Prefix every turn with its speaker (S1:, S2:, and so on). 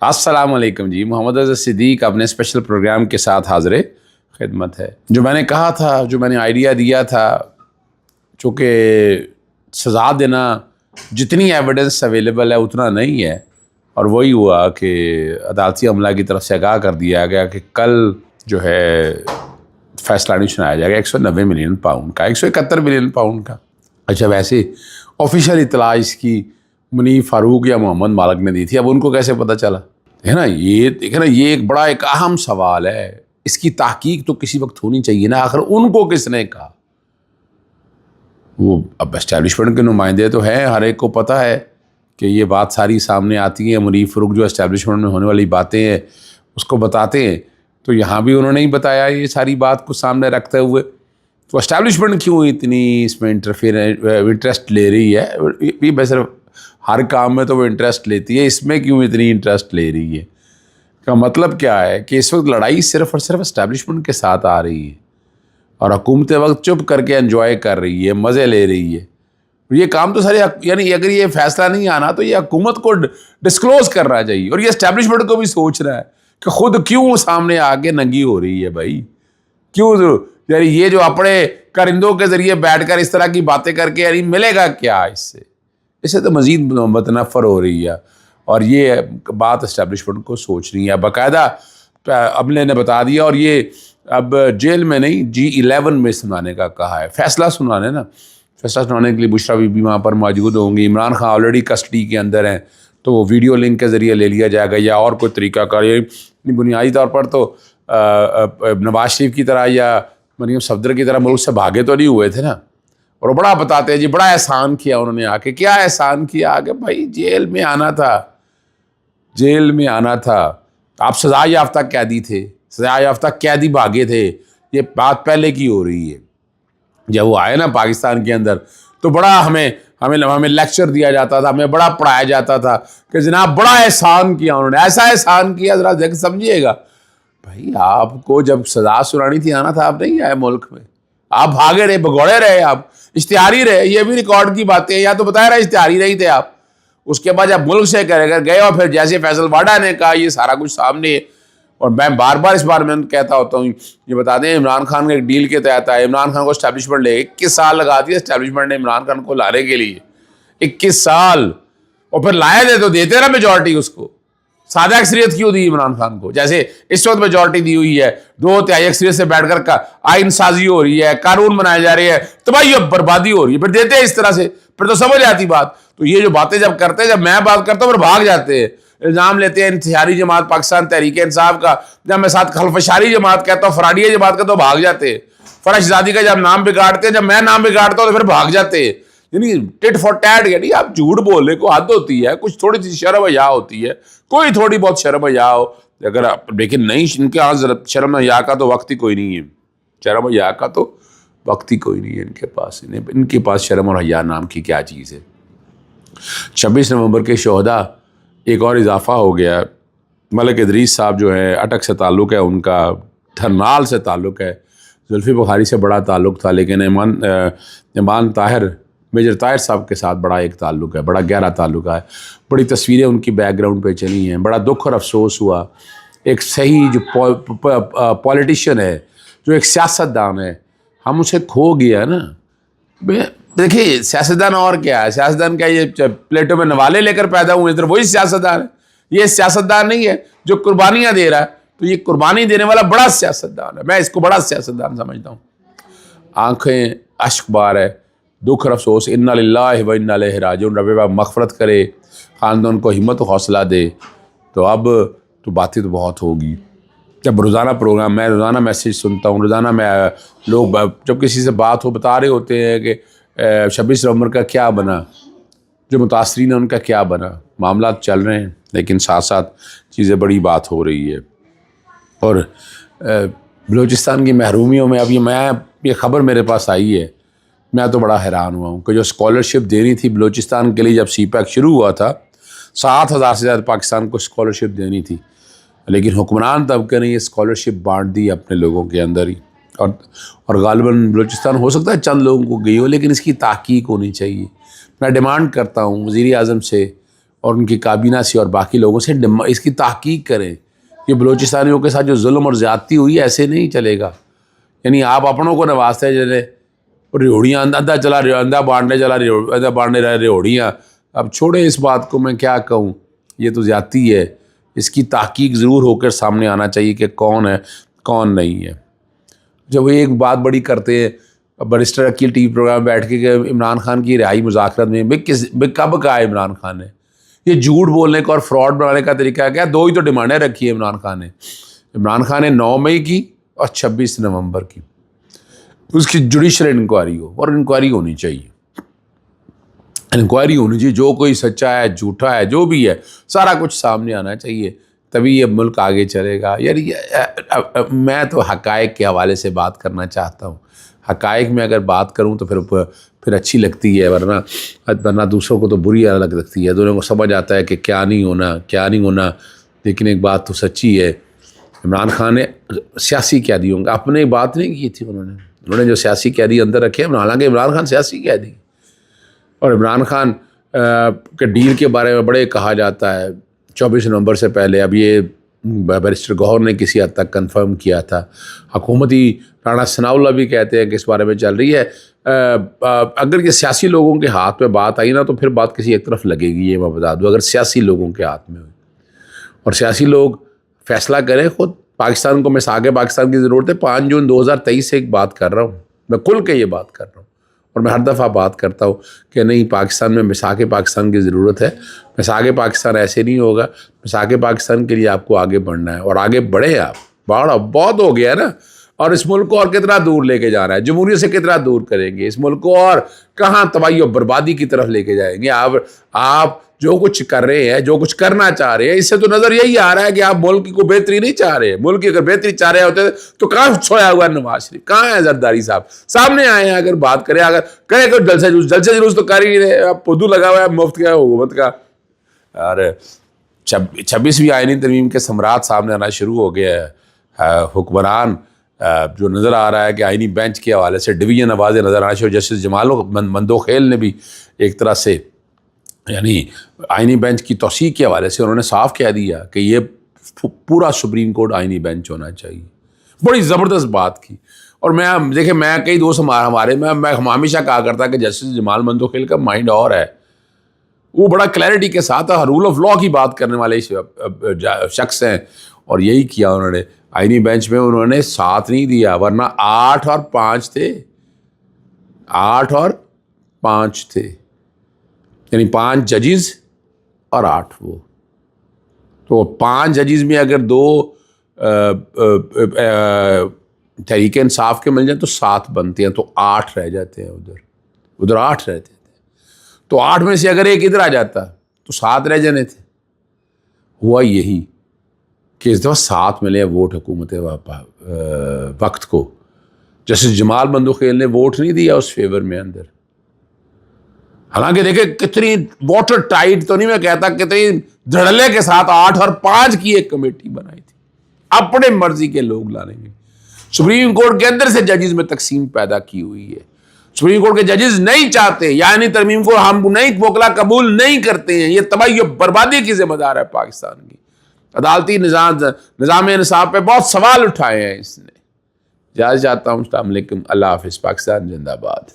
S1: السلام علیکم جی، محمد رضا صدیق اپنے اسپیشل پروگرام کے ساتھ حاضر خدمت ہے۔ جو میں نے کہا تھا، جو میں نے آئیڈیا دیا تھا، چونکہ سزا دینا جتنی ایویڈنس اویلیبل ہے اتنا نہیں ہے، اور وہی ہوا کہ عدالتی عملہ کی طرف سے آگاہ کر دیا گیا کہ کل جو ہے فیصلہ نہیں سنایا جائے گا 190 ملین پاؤنڈ کا، 171 ملین پاؤنڈ کا۔ اچھا، ویسے آفیشیل اطلاع اس کی منیب فاروق یا محمد مالک نے دی تھی، اب ان کو کیسے پتہ چلا؟ ہے نا، یہ دیکھیں نا، یہ ایک بڑا ایک اہم سوال ہے۔ اس کی تحقیق تو کسی وقت ہونی چاہیے نا، آخر ان کو کس نے کہا؟ وہ اب اسٹیبلشمنٹ کے نمائندے تو ہیں، ہر ایک کو پتہ ہے کہ یہ بات ساری سامنے آتی ہے۔ منیب فاروق جو اسٹیبلشمنٹ میں ہونے والی باتیں ہیں اس کو بتاتے ہیں، تو یہاں بھی انہوں نے ہی بتایا یہ ساری بات کو سامنے رکھتے ہوئے۔ تو اسٹیبلشمنٹ کیوں اتنی اس میں انٹرسٹ لے رہی ہے؟ یہ بس صرف ہر کام میں تو وہ انٹرسٹ لیتی ہے، اس میں کیوں اتنی انٹرسٹ لے رہی ہے؟ کا مطلب کیا ہے کہ اس وقت لڑائی صرف اور صرف اسٹیبلشمنٹ کے ساتھ آ رہی ہے، اور حکومت وقت چپ کر کے انجوائے کر رہی ہے، مزے لے رہی ہے۔ یہ کام تو سارے، یعنی اگر یہ فیصلہ نہیں آنا تو یہ حکومت کو ڈسکلوز کرنا چاہیے، اور یہ اسٹیبلشمنٹ کو بھی سوچ رہا ہے کہ خود کیوں سامنے آ کے ننگی ہو رہی ہے بھائی، کیوں؟ یعنی یہ جو اپنے کرندوں کے ذریعے بیٹھ کر اس طرح کی باتیں کر کے، یعنی ملے گا کیا اس سے تو مزید متنفر ہو رہی ہے، اور یہ بات اسٹیبلشمنٹ کو سوچ رہی ہے۔ باقاعدہ عملے نے بتا دیا، اور یہ اب جیل میں نہیں G11 میں سنانے کا کہا ہے، فیصلہ سنانے نا، فیصلہ سنانے کے لیے بشرا بی بی وہاں پر موجود ہوں گی۔ عمران خان آلریڈی کسٹڈی کے اندر ہیں، تو وہ ویڈیو لنک کے ذریعے لے لیا جائے گا یا اور کوئی طریقہ کار۔ یہ بنیادی طور پر تو نواز شریف کی طرح یا مریم صفدر کی طرح ملک سے بھاگے تو نہیں ہوئے تھے نا، اور بڑا بتاتے ہیں جی بڑا احسان کیا انہوں نے آ کے۔ کیا احسان کیا آگے؟ بھائی جیل میں آنا تھا، جیل میں آنا تھا۔ آپ سزا یافتہ قیدی تھے، سزا یافتہ قیدی بھاگے تھے، یہ بات پہلے کی ہو رہی ہے۔ جب وہ آئے نا پاکستان کے اندر تو بڑا ہمیں لیکچر دیا جاتا تھا، ہمیں بڑا پڑھایا جاتا تھا کہ جناب بڑا احسان کیا انہوں نے، ایسا احسان کیا، ذرا دیکھ سمجھیے گا۔ بھائی آپ کو جب سزا سنانی تھی آنا تھا، آپ نہیں آئے ملک میں، آپ بھاگے رہے، بگوڑے رہے، آپ اشتہاری رہے۔ یہ بھی ریکارڈ کی باتیں ہیں، یا تو بتایا رہا اشتہاری نہیں تھے آپ۔ اس کے بعد جب ملک سے گئے اور پھر جیسے فیصل واڈا نے کہا یہ سارا کچھ سامنے ہے، اور میں بار بار اس بار میں کہتا ہوتا ہوں، یہ بتا دیں عمران خان کے ایک ڈیل کے تحت آئے، عمران خان کو اسٹیبلشمنٹ لے 21 سال لگا دیا اسٹیبلشمنٹ نے عمران خان کو لانے کے لیے، 21 سال، اور پھر لائے دے تو دیتے نا میجورٹی اس کو۔ سادہ اکثریت کیوں دی عمران خان کو؟ جیسے اس وقت میجورٹی دی ہوئی ہے، 2/3 اکثریت سے بیٹھ کر آئین سازی ہو رہی ہے، قانون بنائے جا رہے ہیں، تباہی اور بربادی ہو رہی ہے، پھر دیتے ہیں اس طرح سے، پھر تو سمجھ آتی بات۔ تو یہ جو باتیں جب کرتے ہیں، جب میں بات کرتا ہوں پھر بھاگ جاتے ہیں، الزام لیتے ہیں انتشاری جماعت پاکستان تحریک انصاف کا، جب میں ساتھ خلفشاری جماعت کہتا ہوں، فراڈیہ جماعت کا، تو بھاگ جاتے ہیں۔ فرش زادی کا جب نام بگاڑتے ہیں، جب میں نام بگاڑتا ہوں تو پھر بھاگ جاتے ہیں۔ یعنی ٹٹ فار ٹیٹ، یعنی آپ جھوٹ بولنے کو حد ہوتی ہے، کچھ تھوڑی سی شرم حیا ہوتی ہے، کوئی تھوڑی بہت شرم حیا ہو اگر آپ، لیکن نہیں، ان کے ہاں شرم حیا کا تو وقت ہی کوئی نہیں ہے، شرم حیا کا تو وقت ہی کوئی نہیں ہے ان کے پاس۔ ان کے پاس شرم اور حیا نام کی کیا چیز ہے؟ 26 نومبر کے شہداء ایک اور اضافہ ہو گیا۔ ملک ادریس صاحب جو ہے اٹک سے تعلق ہے ان کا، تھرنال سے تعلق ہے، زلفی بخاری سے بڑا تعلق تھا، لیکن ایمان طاہر، میجر طاہر صاحب کے ساتھ بڑا ایک تعلق ہے، بڑا گہرا تعلق ہے۔ بڑی تصویریں ان کی بیک گراؤنڈ پہ چلی ہیں، بڑا دکھ اور افسوس ہوا۔ ایک صحیح جو پولیٹیشین ہے، جو ایک سیاستدان ہے، ہم اسے کھو گیا نا۔ دیکھیے سیاستدان اور کیا ہے؟ سیاستدان کیا یہ پلیٹوں میں نوالے لے کر پیدا ہوئے ادھر وہی سیاستدان ہے؟ یہ سیاستدان نہیں ہے جو قربانیاں دے رہا ہے، تو یہ قربانی دینے والا بڑا سیاستدان ہے، میں اس کو بڑا سیاستدان سمجھتا ہوں۔ آنکھیں اشک بار ہے، دکھ اور افسوس، انا للہ و انا الیہ راجعون، رب پاک مغفرت کرے، خاندان کو ہمت و حوصلہ دے۔ تو اب تو باتیں تو بہت ہوگی، جب روزانہ پروگرام، میں روزانہ میسیج سنتا ہوں، روزانہ میں لوگ جب کسی سے بات ہو بتا رہے ہوتے ہیں کہ 26 نومبر کا کیا بنا، جو متاثرین ہیں ان کا کیا بنا۔ معاملات چل رہے ہیں، لیکن ساتھ ساتھ چیزیں بڑی بات ہو رہی ہے۔ اور بلوچستان کی محرومیوں میں اب یہ خبر میرے پاس آئی ہے، میں تو بڑا حیران ہوا ہوں کہ جو اسکالرشپ دینی تھی بلوچستان کے لیے، جب سی پیک شروع ہوا تھا 7,000 سے زیادہ پاکستان کو اسکالرشپ دینی تھی، لیکن حکمران طبقے نے یہ اسکالرشپ بانٹ دی اپنے لوگوں کے اندر ہی، اور غالباً بلوچستان ہو سکتا ہے چند لوگوں کو گئی ہو، لیکن اس کی تحقیق ہونی چاہیے۔ میں ڈیمانڈ کرتا ہوں وزیر اعظم سے اور ان کی کابینہ سے اور باقی لوگوں سے اس کی تحقیق کریں کہ بلوچستانیوں کے ساتھ جو ظلم اور زیادتی ہوئی ایسے نہیں چلے گا. یعنی آپ اپنوں کو نوازتے چلے, ریوڑیاں اندھا چلا اندھا بانٹنے رہے ریوڑیاں. اب چھوڑے اس بات کو, میں کیا کہوں, یہ تو زیادتی ہے. اس کی تحقیق ضرور ہو کر سامنے آنا چاہیے کہ کون ہے کون نہیں ہے. جب وہ ایک بات بڑی کرتے ہیں برسٹر عقیل ٹی وی پروگرام بیٹھ کے کہ عمران خان کی رہائی مذاکرات میں کب کہا ہے عمران خان نے؟ یہ جھوٹ بولنے کا اور فراڈ بنانے کا طریقہ کیا؟ 2 ہی تو ڈیمانڈیں رکھی ہے عمران خان نے. عمران خان نے 9 مئی کی اور 26 نومبر کی. اس کی جوڈیشل انکوائری ہو, اور انکوائری ہونی چاہیے, انکوائری ہونی چاہیے. جو کوئی سچا ہے جھوٹا ہے جو بھی ہے سارا کچھ سامنے آنا چاہیے, تبھی یہ ملک آگے چلے گا. یعنی میں تو حقائق کے حوالے سے بات کرنا چاہتا ہوں. حقائق میں اگر بات کروں تو پھر اچھی لگتی ہے, ورنہ دوسروں کو تو بری الگ لگتی ہے. دونوں کو سمجھ آتا ہے کہ کیا نہیں ہونا. لیکن ایک بات تو سچی ہے, عمران خان نے سیاسی قیدی ہوں گے, اپنے بات نہیں کی تھی انہوں نے جو سیاسی قیدی اندر رکھے. حالانکہ عمران خان سیاسی قیدی, اور عمران خان کے ڈیل کے بارے میں بڑے کہا جاتا ہے 24 نومبر سے پہلے. اب یہ بیرسٹر گوہر نے کسی حد تک کنفرم کیا تھا. حکومتی رانا ثناء اللہ بھی کہتے ہیں کہ اس بارے میں چل رہی ہے. اگر یہ سیاسی لوگوں کے ہاتھ میں بات آئی نا تو پھر بات کسی ایک طرف لگے گی, یہ میں بتا دوں. اگر سیاسی لوگوں کے ہاتھ میں ہوئی اور سیاسی لوگ فیصلہ کریں خود, پاکستان کو مساق پاکستان کی ضرورت ہے. 5 جون 2023 سے ایک بات کر رہا ہوں, میں کھل کے یہ بات کر رہا ہوں, اور میں ہر دفعہ بات کرتا ہوں کہ نہیں, پاکستان میں مساق پاکستان کی ضرورت ہے. مساق پاکستان ایسے نہیں ہوگا. مساق پاکستان کے لیے آپ کو آگے بڑھنا ہے, اور آگے بڑھیں آپ. بہت ہو گیا ہے نا, اور اس ملک کو اور کتنا دور لے کے جانا ہے, جمہوریت سے کتنا دور کریں گے اس ملک کو, اور کہاں تباہی و بربادی کی طرف لے کے جائیں گے. آپ جو کچھ کر رہے ہیں, جو کچھ کرنا چاہ رہے ہیں, اس سے تو نظر یہی آ رہا ہے کہ آپ ملک کو بہتری نہیں چاہ رہے. ملک کی اگر بہتری چاہ رہے ہوتے تو کہاں سویا ہوا ہے نواز شریف, کہاں ہے زرداری صاحب؟ سامنے آئے ہیں, اگر بات کریں, اگر کریں کہ جلسے جلوس تو کر ہی نہیں رہے. اب پودو لگا ہوا ہے مفت کا حکومت کا. اور 26ویں آئینی ترمیم کے ثمرات سامنے آنا شروع ہو گیا ہے. حکمران جو نظر آ رہا ہے کہ آئینی بینچ کے حوالے سے ڈویژن آوازیں نظر آنا شروع. جسٹس جمال مندوخیل نے بھی ایک طرح سے یعنی آئینی بینچ کی توسیع کے حوالے سے انہوں نے صاف کہہ دیا کہ یہ پورا سپریم کورٹ آئینی بینچ ہونا چاہیے. بڑی زبردست بات کی. اور میں کئی دوست ہمارے میں ہمیشہ کہا کرتا کہ جسٹس جمال مندوخیل کا مائنڈ اور ہے, وہ بڑا کلیئرٹی کے ساتھ رول آف لا کی بات کرنے والے شخص ہیں. اور یہی کیا انہوں نے آئینی بینچ میں. انہوں نے 7 نہیں دیا, ورنہ 8 اور 5 تھے. 8 اور 5 تھے, یعنی 5 ججز اور 8 وہ. تو 5 ججز میں اگر 2 تحریک انصاف کے مل جائیں تو 7 بنتے ہیں, تو 8 رہ جاتے ہیں. ادھر 8 رہتے تھے. تو 8 میں سے اگر ایک ادھر آ جاتا تو 7 رہ جانے تھے. ہوا یہی کہ اس دفعہ 7 ملے ووٹ حکومت وقت کو. جسٹس جمال مندوخیل نے ووٹ نہیں دیا اس فیور میں اندر. حالانکہ دیکھیں کتنی واٹر ٹائٹ تو نہیں میں کہتا, کتنی دھڑلے کے ساتھ 8 اور 5 کی ایک کمیٹی بنائی تھی. اپنے مرضی کے لوگ لانے گے. سپریم کورٹ کے اندر سے ججز میں تقسیم پیدا کی ہوئی ہے. سپریم کورٹ کے ججز نہیں چاہتے, یعنی ترمیم کو ہم نہیں وکلا قبول نہیں کرتے ہیں. یہ تباہی و بربادی کی ذمہ دار ہے پاکستان کی. عدالتی نظام انصاف پہ بہت سوال اٹھائے ہیں اس نے. اجازت چاہتا ہوں. السلام علیکم, اللہ حافظ. پاکستان زندہ باد.